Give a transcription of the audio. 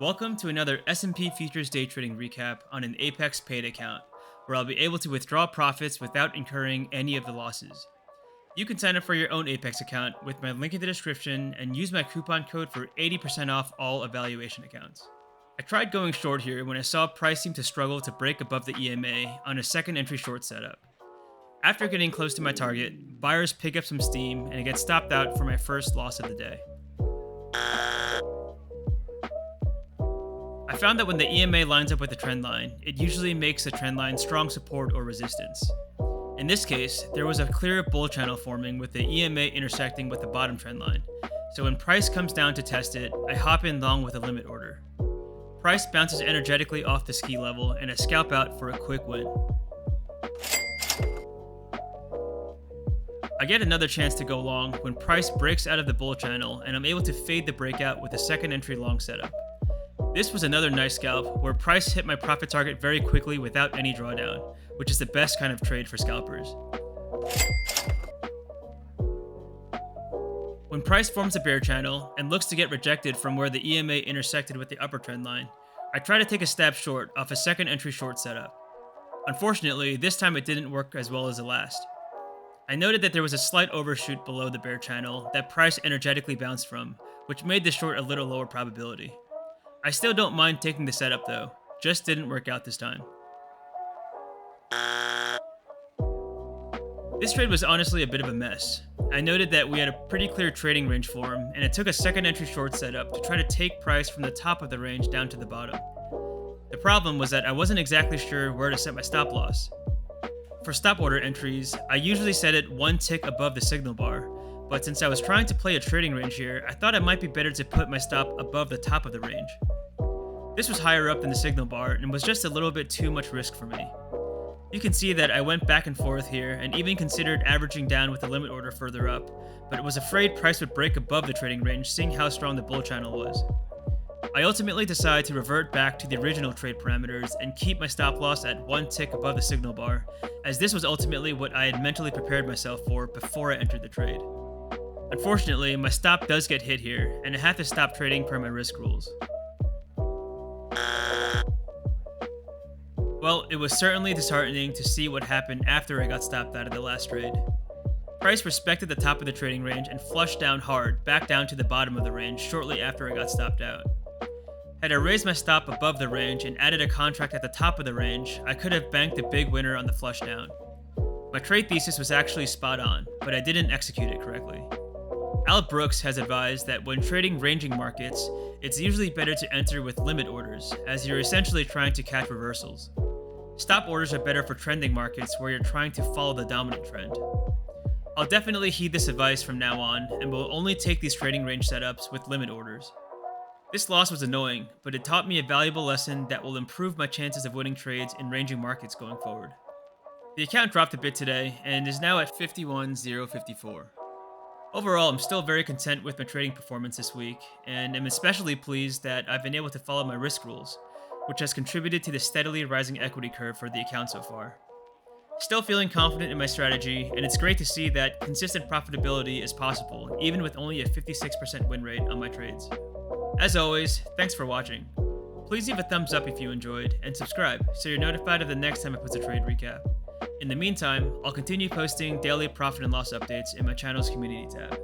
Welcome to another S&P Futures Day Trading recap on an Apex paid account, where I'll be able to withdraw profits without incurring any of the losses. You can sign up for your own Apex account with my link in the description and use my coupon code for 80% off all evaluation accounts. I tried going short here when I saw price seem to struggle to break above the EMA on a second entry short setup. After getting close to my target, buyers pick up some steam and I get stopped out for my first loss of the day. I found that when the EMA lines up with the trend line, it usually makes the trend line strong support or resistance. In this case, there was a clear bull channel forming with the EMA intersecting with the bottom trend line, so when price comes down to test it, I hop in long with a limit order. Price bounces energetically off the ski level and I scalp out for a quick win. I get another chance to go long when price breaks out of the bull channel and I'm able to fade the breakout with a second entry long setup. This was another nice scalp where price hit my profit target very quickly without any drawdown, which is the best kind of trade for scalpers. When price forms a bear channel and looks to get rejected from where the EMA intersected with the upper trend line, I try to take a stab short off a second entry short setup. Unfortunately, this time it didn't work as well as the last. I noted that there was a slight overshoot below the bear channel that price energetically bounced from, which made the short a little lower probability. I still don't mind taking the setup though, just didn't work out this time. This trade was honestly a bit of a mess. I noted that we had a pretty clear trading range form, and it took a second entry short setup to try to take price from the top of the range down to the bottom. The problem was that I wasn't exactly sure where to set my stop loss. For stop order entries, I usually set it one tick above the signal bar, but since I was trying to play a trading range here, I thought it might be better to put my stop above the top of the range. This was higher up than the signal bar and was just a little bit too much risk for me. You can see that I went back and forth here and even considered averaging down with the limit order further up, but was afraid price would break above the trading range seeing how strong the bull channel was. I ultimately decided to revert back to the original trade parameters and keep my stop loss at one tick above the signal bar, as this was ultimately what I had mentally prepared myself for before I entered the trade. Unfortunately, my stop does get hit here, and I have to stop trading per my risk rules. Well, it was certainly disheartening to see what happened after I got stopped out of the last trade. Price respected the top of the trading range and flushed down hard back down to the bottom of the range shortly after I got stopped out. Had I raised my stop above the range and added a contract at the top of the range, I could have banked a big winner on the flush down. My trade thesis was actually spot on, but I didn't execute it correctly. Al Brooks has advised that when trading ranging markets, it's usually better to enter with limit orders, as you're essentially trying to catch reversals. Stop orders are better for trending markets where you're trying to follow the dominant trend. I'll definitely heed this advice from now on, and will only take these trading range setups with limit orders. This loss was annoying, but it taught me a valuable lesson that will improve my chances of winning trades in ranging markets going forward. The account dropped a bit today, and is now at 51,054. Overall, I'm still very content with my trading performance this week, and am especially pleased that I've been able to follow my risk rules, which has contributed to the steadily rising equity curve for the account so far. Still feeling confident in my strategy, and it's great to see that consistent profitability is possible, even with only a 56% win rate on my trades. As always, thanks for watching. Please leave a thumbs up if you enjoyed, and subscribe so you're notified of the next time I post a trade recap. In the meantime, I'll continue posting daily profit and loss updates in my channel's community tab.